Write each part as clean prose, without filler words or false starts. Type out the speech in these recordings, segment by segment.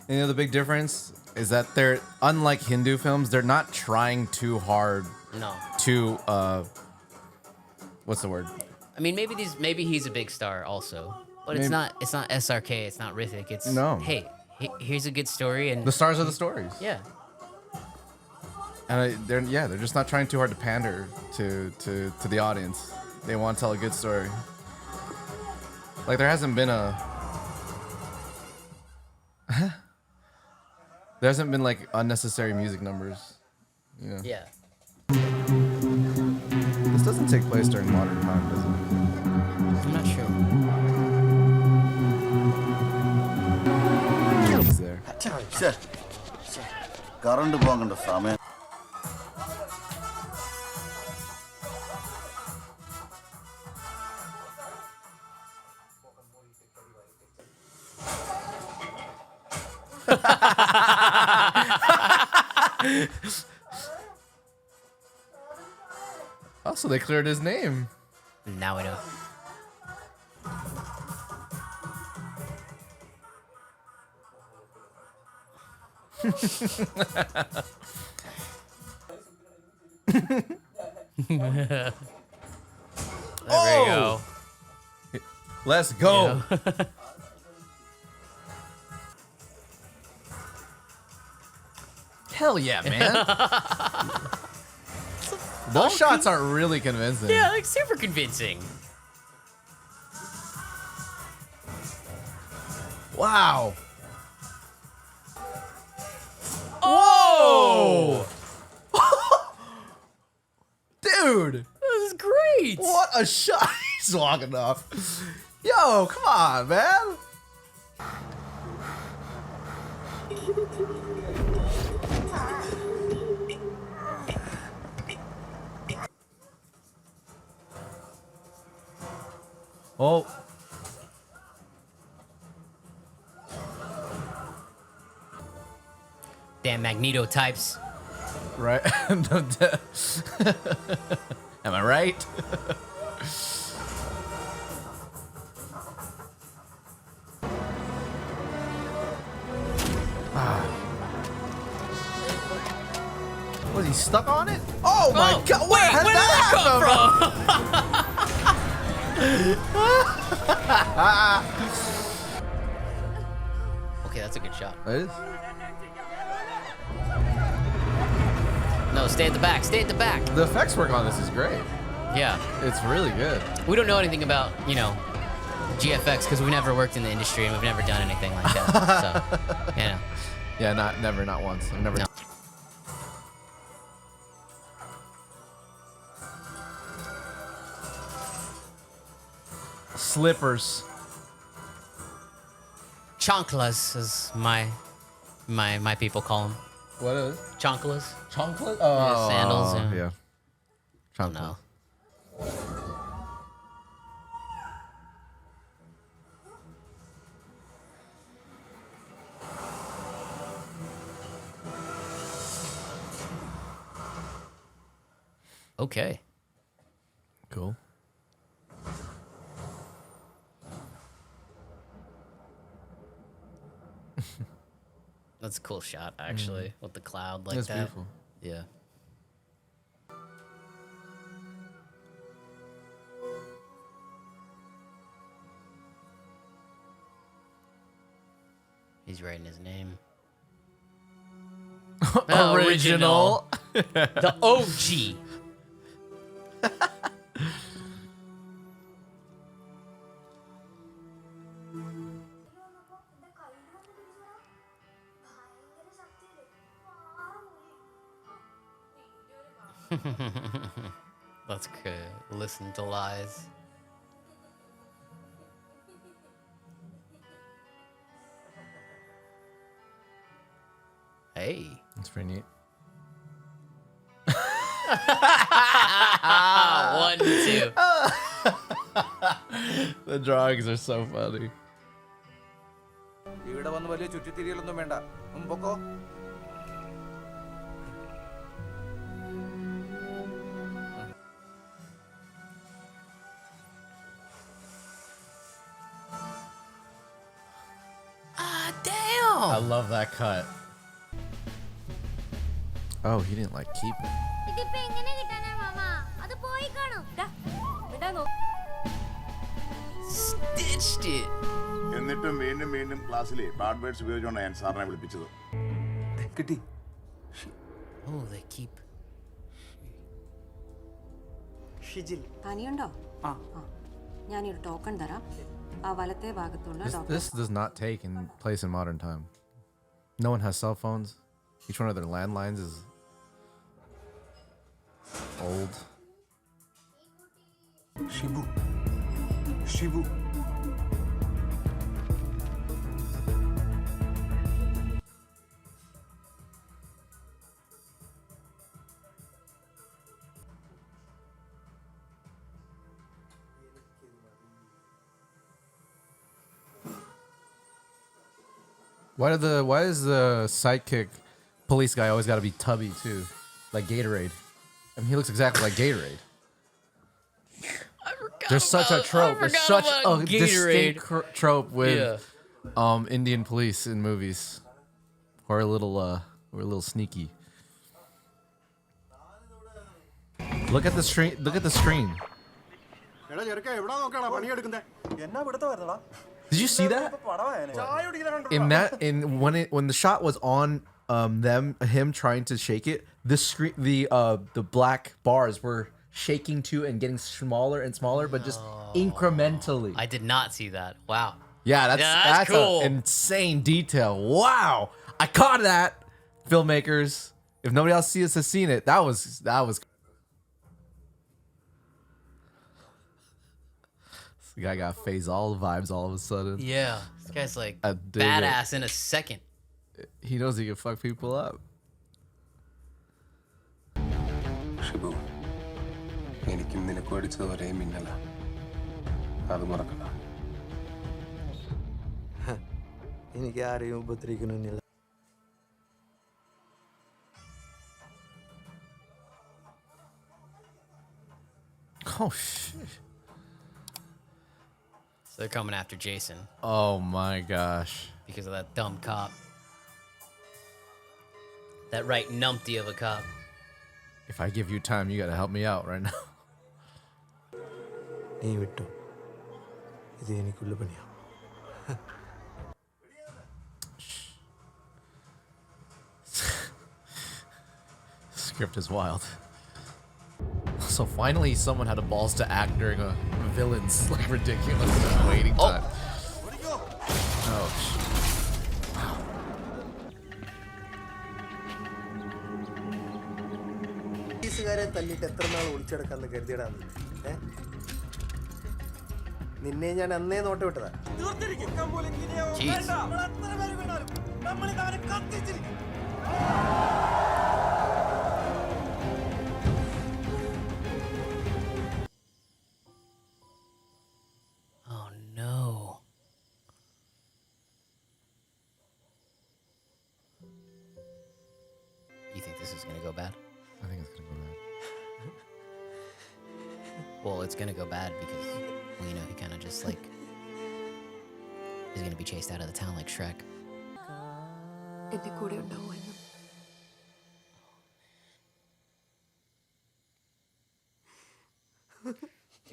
You know, the big difference is that they're, unlike Hindu films, they're not trying too hard to, what's the word? I mean, maybe he's a big star also, but it's not SRK, it's not Rithik. It's hey, here's a good story, and the stars are the stories. Yeah. And they're just not trying too hard to pander to the audience. They want to tell a good story. Like there hasn't been like unnecessary music numbers. You know? Yeah. This doesn't take place during modern time, does it? I'm not sure. He's there. Sir. Current poganda Same. Also, they cleared his name. Now we know. There we go. Let's go. Yeah. Hell yeah, man. Those shots are really convincing. Yeah, like super convincing. Wow. Whoa! Dude! This is great! What a shot! He's walking off. Yo, come on, man! Oh. Damn Magneto types. Right? Am I right? Was he stuck on it? Oh my god! Where did that come from? Okay, that's a good shot. It is. No, stay at the back. Stay at the back. The effects work on this is great. Yeah. It's really good. We don't know anything about, GFX because we've never worked in the industry and we've never done anything like that. So, Yeah, not once. I've never. No. Slippers. Chanclas is my people call them. What is? Chanclas. Chanclas? Yeah, sandals. Yeah. Oh no. Okay. Cool. That's a cool shot, actually, with the cloud like That's that. beautiful. Yeah. He's writing his name. Original. The OG. That's good. Listen to lies. Hey. That's pretty neat. 1, 2. The drawings are so funny. ഇവിടെ വന്ന് വലിയ ചുറ്റിത്തിരിയലൊന്നും വേണ്ട മുമ്പൊക്കോ Damn. I love that cut. Oh, he didn't like keep it. Stitched it. എന്നിട്ടും വീണ്ടും വീണ്ടും ക്ലാസ്സിലെ bad words ഉപയോഗിച്ചുകൊണ്ട് ഞാൻ സാറിനെ വിളിപ്പിച്ചത്. കിട്ടി. Oh, they keep. ഷിജിൽ പനിയുണ്ടോ? ഞാനൊരു ടോക്കൺ തരാം. ആ വലത്തെ ഭാഗത്തുള്ള doctor. This does not take in place in modern time. No one has cell phones. Each one of their landlines is old. Shibu. Shibu. Why is the sidekick police guy always got to be tubby too, like Gatorade? I mean, he looks exactly like Gatorade. There's such a trope. There's such a distinct trope with Indian police in movies. We're a little sneaky. Look at the screen. Look at the screen. Did you see that? When the shot was on him trying to shake it, the screen, the black bars were shaking too and getting smaller and smaller, but just incrementally. I did not see that. Wow. Yeah, that's cool. An insane detail. Wow, I caught that, filmmakers. If nobody else has seen it, that was. This guy got phase all the vibes all of a sudden. Yeah, this guy's like badass in a second. He knows he can fuck people up. Shibu, എനിക്കും നിനക്കും അടിച്ചത് ഒരേ മിന്നല. അത് മറക്കണ്ട. എനിക്ക് ആരെയും ഉപദ്രവിക്കണമെന്നില്ല. Oh shit. So they're coming after Jason. Oh my gosh. Because of that dumb cop. That right numpty of a cop. If I give you time, you gotta help me out right now. നീ വിട്ടു. ഇത് എനിക്കുള്ള പണിയാ. Script is wild. So finally, someone had the balls to act during a villain's like ridiculous waiting time. Oh shit. പോലീസുകാരെ തല്ലിട്ട് എത്ര നാൾ ഒളിച്ചെടുക്കാന്ന് കരുതിയിടാന്ന്. നിന്നെ ഞാൻ അന്നേ not വിട്ടതാ. Oh no. You think this is gonna go bad? I think it's gonna go bad. Well, it's gonna go bad because, well, you know, he kind of just like is gonna be chased out of the town like Shrek. എന്റെ കൂടെ ഉണ്ടാവുമെന്ന്.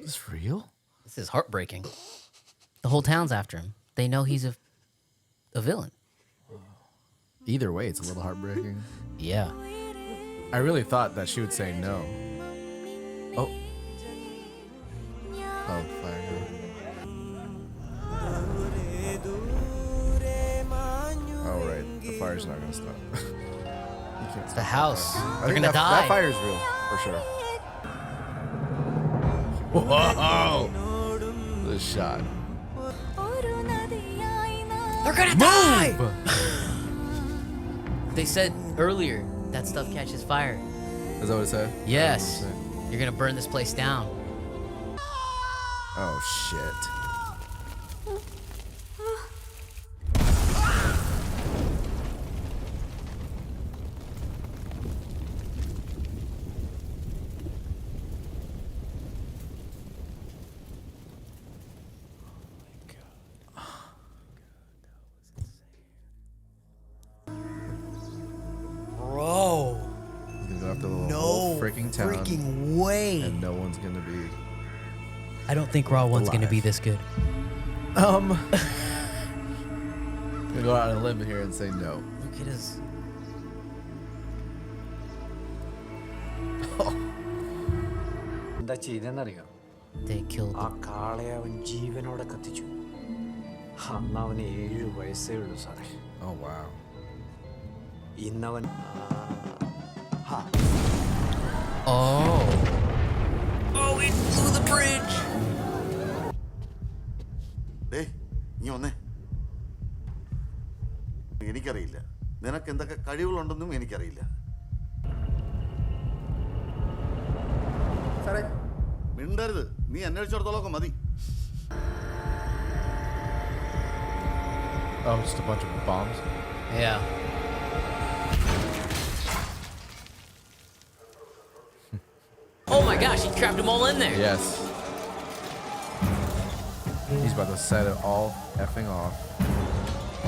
Is this real? This is heartbreaking. The whole town's after him. They know he's a villain. Either way, it's a little heartbreaking. Yeah. I really thought that she would say no. Oh. Oh, fire. Oh, right. The fire's not gonna stop. You can't stop The house. They're gonna die. That fire's real, for sure. Whoa! This shot. They're gonna die! They said earlier that stuff catches fire. Is that what it said? Yes. You're gonna burn this place down. Oh, shit. fucking way. And no one's gonna be. I don't think Raw 1's gonna be this good. I'm gonna go out on a limb here and say no. Look at his. എന്താ ചെയ്തെന്നറിയോ? They killed. ആ കാളയെ അവൻ ജീവനോടെ കത്തിച്ചു. അന്ന് അവന് 7 വയസ്സേ ഉള്ളൂ സാറേ. Oh wow. ഇന്നവൻ Oh. Oh, it blew the bridge. ഡേയ് നീ വന്നേ. എനിക്കറിയില്ല നിനക്ക് എന്തൊക്കെ കഴിവുകളുണ്ടെന്നും എനിക്കറിയില്ല. സാറേ മിണ്ടരുത്. നീ അന്വേഷിച്ചിടത്തോളമൊക്കെ മതി. Oh, just a bunch of bombs. Yeah. Oh my gosh, he trapped them all in there. Yes. He's about to set it all effing off.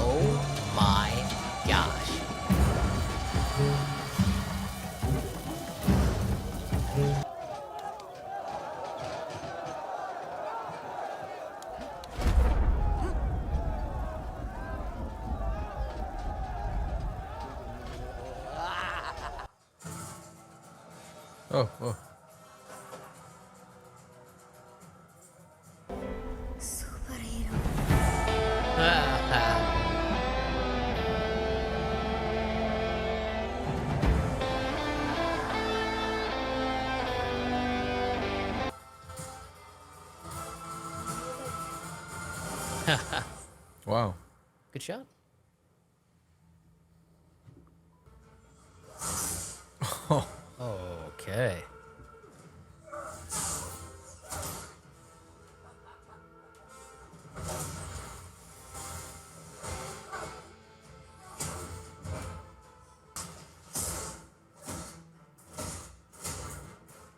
Oh my gosh. Oh, oh. Wow. Good shot. Okay.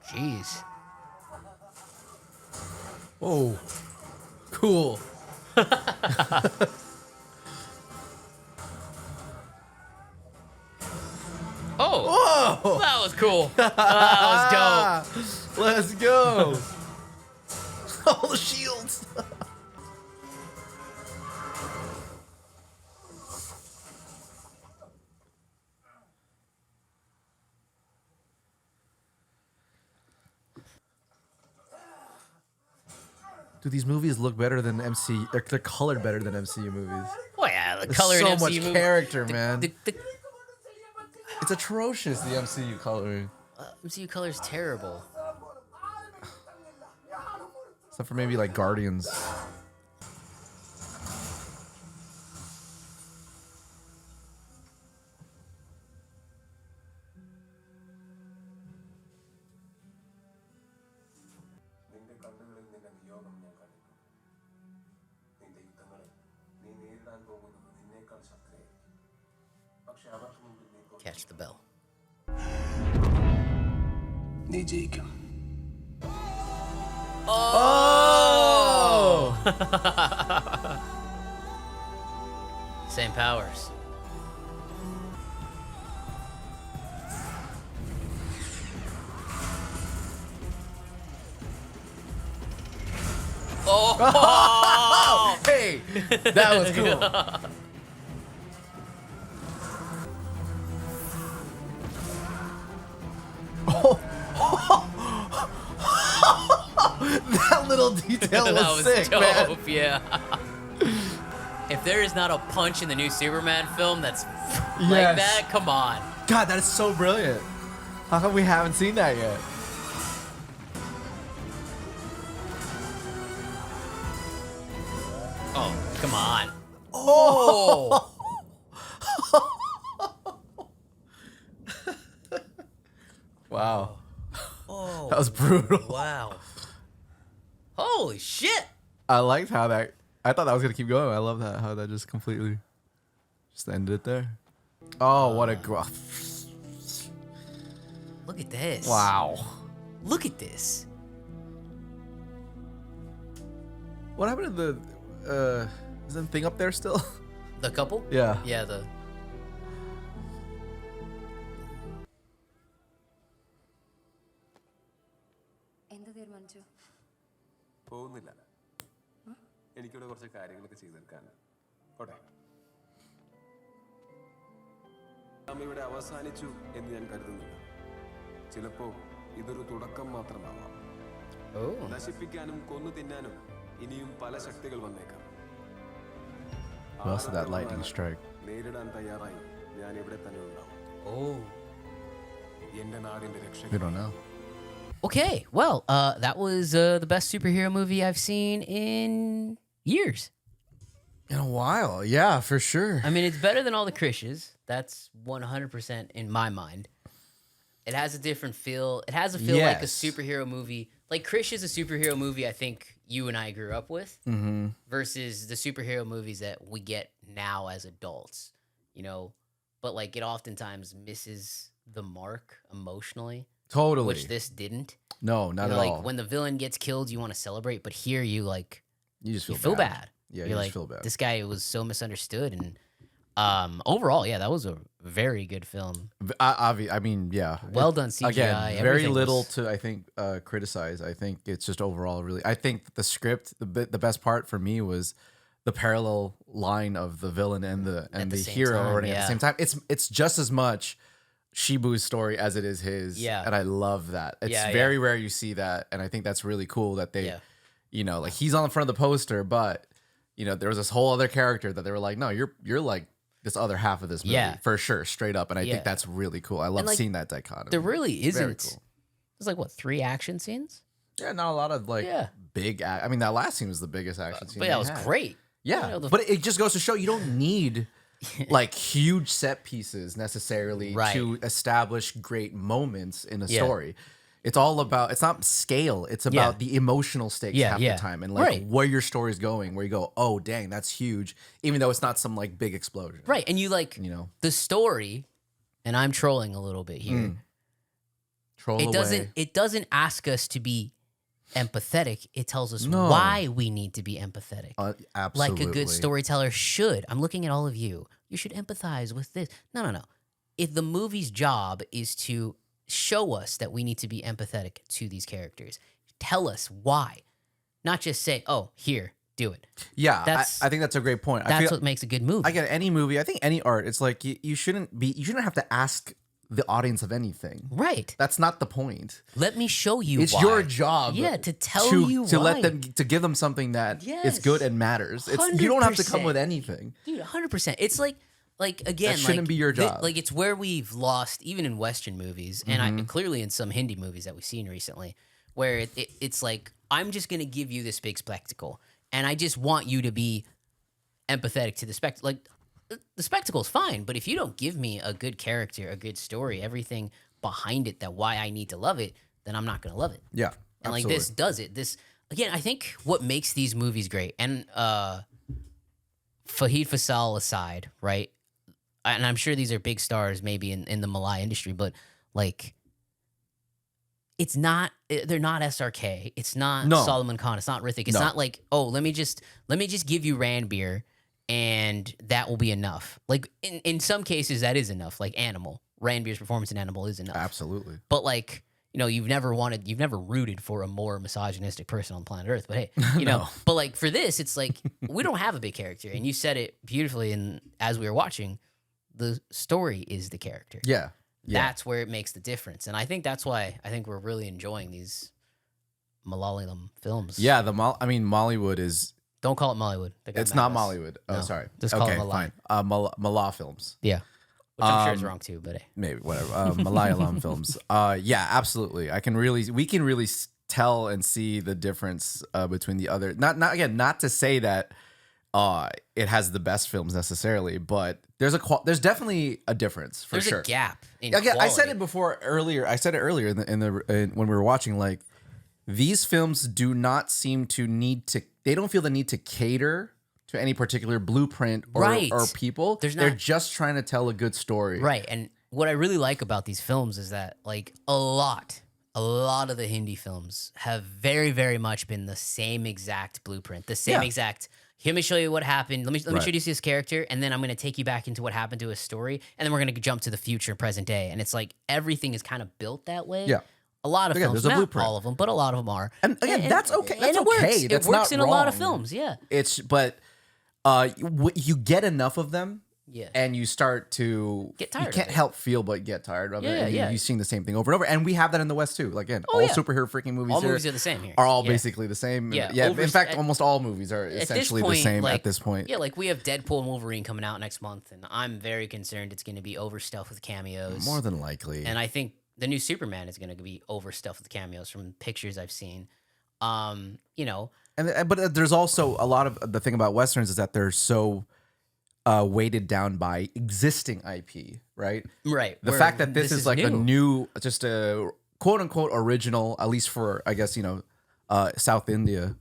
Jeez. Oh. Cool. Oh. Whoa. That was cool. That was dope. Let's go. All the shields. Do these movies look better than MCU? They're colored better than MCU movies. Well, yeah, the There's color so in MCU much movie- character, man. The It's atrocious, the MCU coloring. MCU color is terrible. Except for maybe like Guardians. നിന്റെ കണ്ണുകളിൽ നിന്റെ നിയോഗം ഞാൻ കണ്ടിട്ടുണ്ട്. നിന്റെ യുദ്ധങ്ങളിൽ നീ നേരിടാൻ പോകുന്നത് നിന്നേക്കാൾ ശക്തരായിരിക്കും. പക്ഷെ അവർക്ക് മുമ്പിൽ നീ Catch the bell. നീ ജയിക്കും. Oh! Same powers. Oh! Hey, that was cool. That little detail was, That was sick, dope, man. yeah. If there is not a punch in the new Superman film that's like Yes. that, come on. God, that is so brilliant. How come we haven't seen that yet? Oh, come on. Oh! Wow. Oh, That was brutal. wow. Holy shit! I liked how that. I thought that was gonna keep going. I love that how that just completely just ended it there. Oh, what a gruff! Look at this. Wow. Look at this. What happened to the? Is that thing up there still? The couple? Yeah. Yeah, the. പോകുന്നില്ല. എനിക്കിവിടെ കുറച്ച് കാര്യങ്ങളൊക്കെ ചെയ്തെടുക്കാനുണ്ട്. പോട്ടെ. ഇവിടെ അവസാനിച്ചു എന്ന് ഞാൻ കരുതുന്നില്ല. ചിലപ്പോ ഇതൊരു തുടക്കം മാത്രമാവാം. നശിപ്പിക്കാനും കൊന്നു തിന്നാനും ഇനിയും പല ശക്തികൾ വന്നേക്കാം. നേരിടാൻ തയ്യാറായി ഞാൻ ഇവിടെ തന്നെ ഉണ്ടാവും. എന്റെ നാടിന്റെ രക്ഷകൻ. Okay, well, that was the best superhero movie I've seen in years. In a while, yeah, for sure. I mean, it's better than all the Krishes. That's 100% in my mind. It has a different feel. It has a feel like a superhero movie. Like Krish is a superhero movie I think you and I grew up with versus the superhero movies that we get now as adults, you know, but like it oftentimes misses the mark emotionally. Totally. Which this didn't. No, not at like, all. When the villain gets killed, you want to celebrate, but here you just feel bad. Yeah, you're like, just feel bad. This guy was so misunderstood, and overall, yeah, that was a very good film. I mean, yeah. Well done CGI. Again, very everything little was... to, I think, criticize. I think it's just overall really. I think the script, the best part for me was the parallel line of the villain and the hero running at the same time. It's just as much Shibu's story as it is his. Yeah. And I love that. It's very rare you see that. And I think that's really cool that they, you know, like he's on the front of the poster, but, you know, there was this whole other character that they were like, no, you're like this other half of this movie for sure, straight up. And I think that's really cool. I love seeing that dichotomy. There really isn't. Cool. There's like, what, 3 action scenes? Yeah, not a lot of like big. I mean, that last scene was the biggest action scene. But that was great. Yeah, you know, but it just goes to show you don't need like huge set pieces necessarily to establish great moments in a story. It's all about, it's not scale. It's about the emotional stakes half the time and like where your story's going, where you go, oh, dang, that's huge. Even though it's not some like big explosion. Right. And you like, you know, the story, and I'm trolling a little bit here. It doesn't ask us to be empathetic. It tells us why we need to be empathetic. Absolutely. Like a good storyteller should. I'm looking at all of you. You should empathize with this. No. If the movie's job is to show us that we need to be empathetic to these characters, tell us why. Not just say, oh, here, do it. Yeah, I think that's a great point. That's what makes a good movie. I get any movie, I think any art, it's like you shouldn't have to ask the audience of anything. Right. That's not the point. Let me show you it's why. your job to tell you to why. let them, to give them something that is good and matters. You don't have to come with anything. Dude, 100%. It's like again, that shouldn't be your job. Like it's where we've lost, even in Western movies, and clearly in some Hindi movies that we've seen recently, where it's like, I'm just going to give you this big spectacle, and I just want you to be empathetic to the spectacle. Like, the spectacle's fine, but if you don't give me a good character, a good story, everything behind it, that why I need to love it, then I'm not going to love it. Yeah, and like this does it. This, again, I think what makes these movies great, and Fahid Fasal aside, right? And I'm sure these are big stars maybe in the Malay industry, but like, they're not SRK. It's not Solomon Khan. It's not Rithik. It's not like, oh, let me just give you Ranbir and that will be enough. Like in some cases that is enough. Like Animal. Ranbir's performance in Animal is enough. Absolutely. But like, you know, you've never rooted for a more misogynistic person on planet Earth. But hey, you know, but like for this, it's like, we don't have a big character. And you said it beautifully, and as we were watching, the story is the character. Yeah. That's where it makes the difference. And I think that's why I think we're really enjoying these Malayalam films. Yeah, Mollywood is... Don't call it Mollywood. It's not Mollywood. Oh, no, sorry. Just call it Malay. Fine. Malay films. Yeah. Which I'm sure is wrong too, but hey. Maybe, whatever. Malayalam films. Yeah, absolutely. We can really tell and see the difference between the other... Not to say that it has the best films necessarily, but there's definitely a difference for sure. There's a gap in quality. I said it earlier. I said it earlier when we were watching. Like, these films do not seem to need to. They don't feel the need to cater to any particular blueprint or people. They're just trying to tell a good story. Right. And what I really like about these films is that, like, a lot of the Hindi films have very, very much been the same exact blueprint, the same exact. Let me show you what happened. Let me introduce this character, and then I'm going to take you back into what happened to his story, and then we're going to jump to the future, present day. And it's like everything is kind of built that way. Yeah. A lot of Again, films, there's a not blueprint. all of them, but a lot of them are. And again, that's okay. And That's it works. okay. That's it works not in a lot of wrong. films. Yeah. But you get enough of them, Yeah. and you start to Get tired You of can't it. help feel but get tired of it. Yeah, And yeah. You're seeing the same thing over and over, and we have that in the West too. Like again, all yeah. superhero freaking movies All here movies are the same here. are all Yeah. basically the same. Yeah, In fact, at- almost all movies are At this essentially the point, same like, at this point. Yeah, like we have Deadpool and Wolverine coming out next month, and I'm very concerned it's going to be overstuffed with cameos. More than likely. And I think the new Superman is going to be overstuffed with cameos from pictures I've seen. You know, But there's also a lot of the thing about westerns is that they're so weighted down by existing IP, right? right. The where fact that this is like a new. new, just a quote unquote original, at least for I guess South India,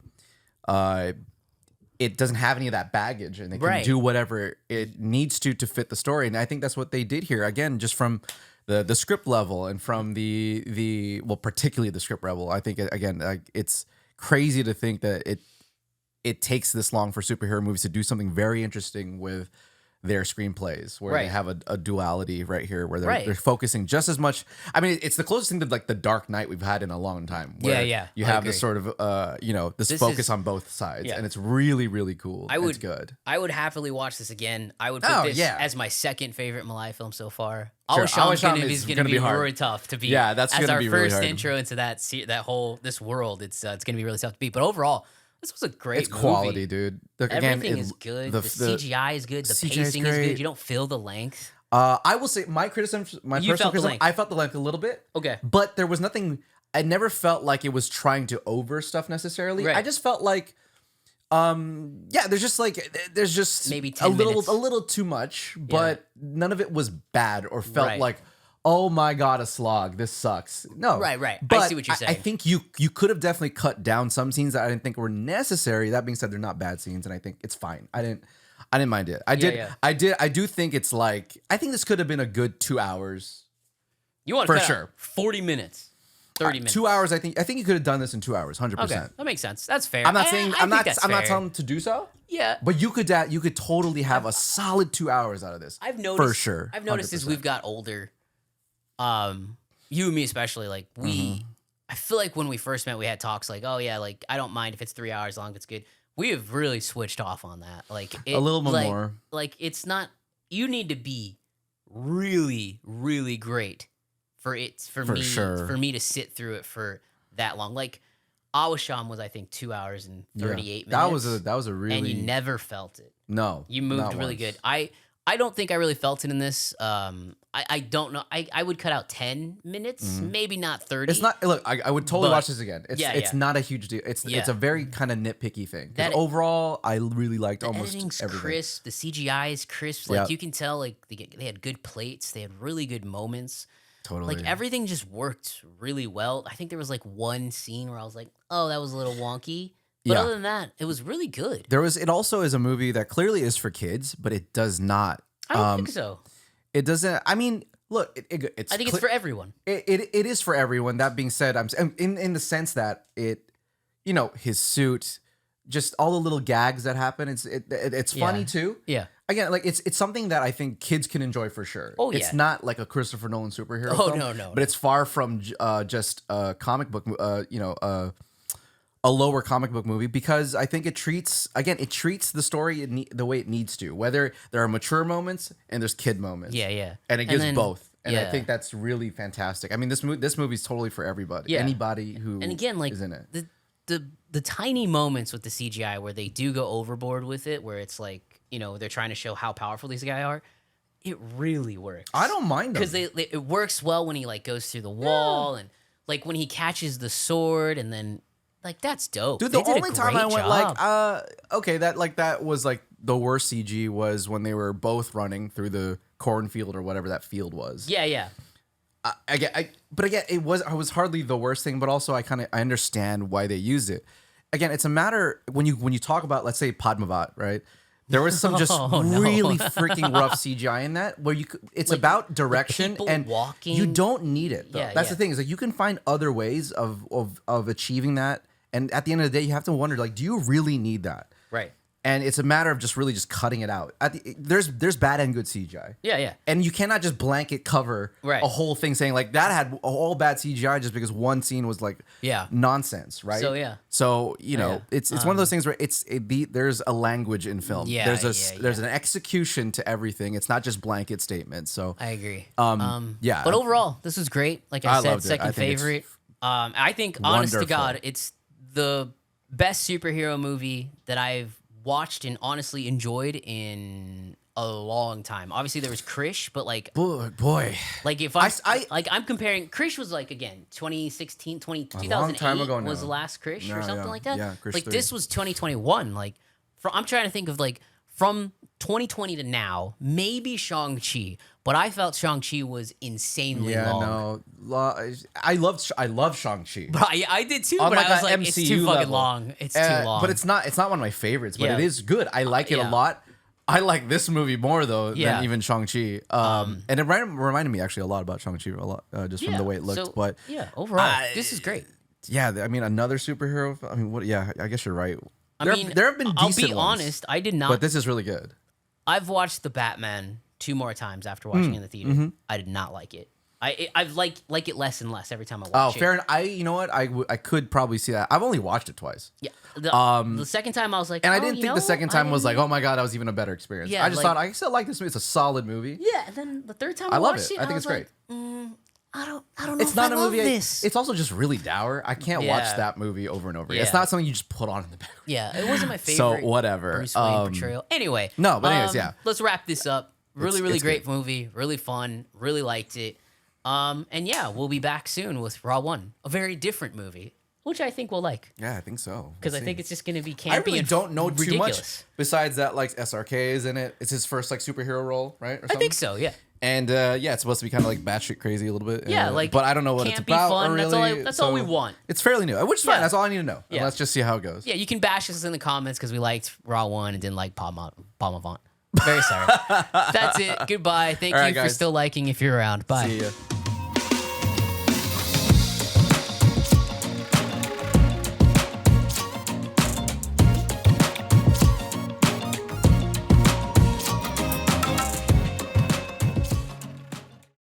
it doesn't have any of that baggage, and they can Right. do whatever it needs to fit the story. And I think that's what they did here. Again, just from the script level and from the particularly the script level. I think again, like, it's crazy to think that it takes this long for superhero movies to do something very interesting with their screenplays, where they Right. have a duality right here, where Right. they're focusing just as much. I mean, it's the closest thing to like the Dark Knight we've had in a long time. Where Yeah, You I have agree. this sort of this This focus is- on both sides, Yeah. and it's really really cool. I would It's good. I would happily watch this again. I would put Oh, this yeah. as my second favorite Malay film so far. Sure, Awasham's Awasham is is going to gonna be be hard. really tough to beat. Yeah, that's as gonna our be really first hard. intro into this world. It's going to be really tough to beat. But overall, this was a great It's quality, movie. dude. Everything is good. The CGI is good. The CGI is pacing is great. good. You don't feel the length. I will say my criticism, my You personal felt the criticism, length. I felt the length a little bit. Okay. But there was nothing. I never felt like it was trying to over stuff necessarily. Right. I just felt like, there's just Maybe a 10 minutes. little too much, but none of it was bad or felt Right. like, oh my god, a slog. This sucks. No, Right. I But see what you're I saying. think you could have definitely cut down some scenes that I didn't think were necessary. That being said, they're not bad scenes, and I think it's fine. I didn't mind it. I do think it's like, I think this could have been a good 2 hours. You want For to cut sure. out 40 minutes, 30 minutes. 2 hours. I think you could have done this in 2 hours, 100%. Okay, that makes sense. That's fair. I'm not I saying think I'm not that's I'm not fair. telling them to do so, Yeah, but you could totally have a solid 2 hours out of this. I've noticed for sure. I've noticed as 100%. we've got older, you and me especially, like I feel like when we first met, we had talks like, oh yeah, like I don't mind if it's 3 hours long, it's good. We have really switched off on that. Like A little bit like, more. Like it's not. You need to be really, really great for sure. me to sit through it for that long. Like Awasham was, I think, 2 hours and 38 minutes. That was a really, and you never felt it. no. You moved not really once. good. I don't think I really felt it in this. I don't know. I would cut out 10 minutes, maybe not 30. It's not. Look, I would totally But- watch this again. It's Yeah, it's yeah. not a huge deal. It's Yeah. a very kind of nitpicky thing. 'Cause That- overall, I really liked the almost editing's everything. crisp. The CGI is crisp. Like Yep. you can tell, like they had good plates. They had really good moments. Totally. Like everything just worked really well. I think there was like one scene where I was like, oh, that was a little wonky. But Yeah. other than that, it was really good. There was. It also is a movie that clearly is for kids, but it does not. I don't think so. It doesn't. I mean, look. It's. I think it's for everyone. It is for everyone. That being said, I'm in the sense that his suit, just all the little gags that happen. It's funny Yeah. too. Yeah. Again, like it's something that I think kids can enjoy for sure. Oh, It's yeah. not like a Christopher Nolan superhero. Oh, film, no. But it's far from just a comic book. A lower comic book movie, because I think it treats the story the way it needs to. Whether there are mature moments and there's kid moments. Yeah. And it gives then- both. And I yeah. think that's really fantastic. I mean, this movie's totally for everybody. Yeah. Anybody who And again, like is in it. the tiny moments with the CGI where they do go overboard with it, where it's like, they're trying to show how powerful these guys are. It really works. I don't mind them. because it works well when he like goes through the wall and like when he catches the sword and then like that's dope. Dude, They the did a only time I great went job. okay, that was like the worst CG was when they were both running through the cornfield or whatever that field was. yeah. But again, I was hardly the worst thing, but also I understand why they used it. Again, it's a matter when you talk about, let's say, Padmavat, right? There was some just Oh, no. really freaking rough CGI in that where it's Like, about direction people and walking. you don't need it though. Yeah, That's yeah. the thing, is like you can find other ways of achieving that, and at the end of the day you have to wonder, like, do you really need that? Right. and it's a matter of just really just cutting it out. There's bad and good CGI. Yeah. And you cannot just blanket cover Right. a whole thing saying like that had all bad CGI just because one scene was like nonsense, right? So, yeah. So you know, it's one of those things where there's a language in film. Yeah, There's an execution to everything. It's not just blanket statements. So I agree. yeah. But overall, this was great. Like I said, loved it. second I think it's favorite. I think, honest to wonderful. God, it's the best superhero movie that I've watched and honestly enjoyed in a long time. Obviously, there was Krish, but like, boy. like if I'm comparing, Krish was like, again, 2016, 2008 long time ago now. was the last Krish or something like that. Yeah, Krish like 3. this was 2021. Like, I'm trying to think of like from 2020 to now, maybe Shang-Chi, but I felt Shang-Chi was insanely long. I love Shang-Chi. But I did too, On but like I was a like, it's MCU too fucking level. long. It's too long. But it's not one of my favorites, but Yeah. it is good. I like it a yeah. lot. I like this movie more though Yeah. than even Shang-Chi. And it reminded me actually a lot about Shang-Chi a lot, just from the way it looked. So, but yeah, overall, this is great. yeah, I mean another superhero. I mean, what? Yeah, I guess you're right. I mean, there have been decent I'll be ones, honest, I did not. but this is really good. I've watched the Batman 2 more times after watching it in the theater. Mm-hmm. I did not like it. I've like it less and less every time I Oh, watch it. fair enough. You know what? I could probably see that. I've only watched it twice. Yeah. The second time I was like, And I oh, didn't you think the know, second time was like, didn't- oh my god, that was even a better experience. Yeah, I just like- thought I still like this movie. It's a solid movie. Yeah, and then the third time I love watched it. it, I think was it's great. like, I don't know. It's if not I a love movie. This. It's also just really dour. I can't watch Yeah. that movie over and over. It's Yeah. not something you just put on in the background. Yeah, it wasn't my So favorite. whatever. Bruce Wayne portrayal. Anyway. no, but anyways, yeah. Let's wrap this up. Really, really it's great movie. Really fun. Really liked it. And yeah, we'll be back soon with Raw 1, a very different movie, which I think we'll like. Yeah, I think so. Because I think it's just going to be campy I really and don't know too ridiculous. much besides that. Like SRK is in it. It's his first like superhero role, right? Or I something? think so, yeah. And yeah, it's supposed to be kind of like batshit crazy a little bit. Yeah, like, but I don't know what it's campy, about. fun, or that's all really, that's all we so want. It's fairly new, which is fine. Yeah. That's all I need to know. Yeah. And let's just see how it goes. Yeah, you can bash us in the comments because we liked Raw 1 and didn't like Palm Avant. Very sorry. That's it. Goodbye. Thank All right, you for guys. still liking if you're around. Bye. See ya.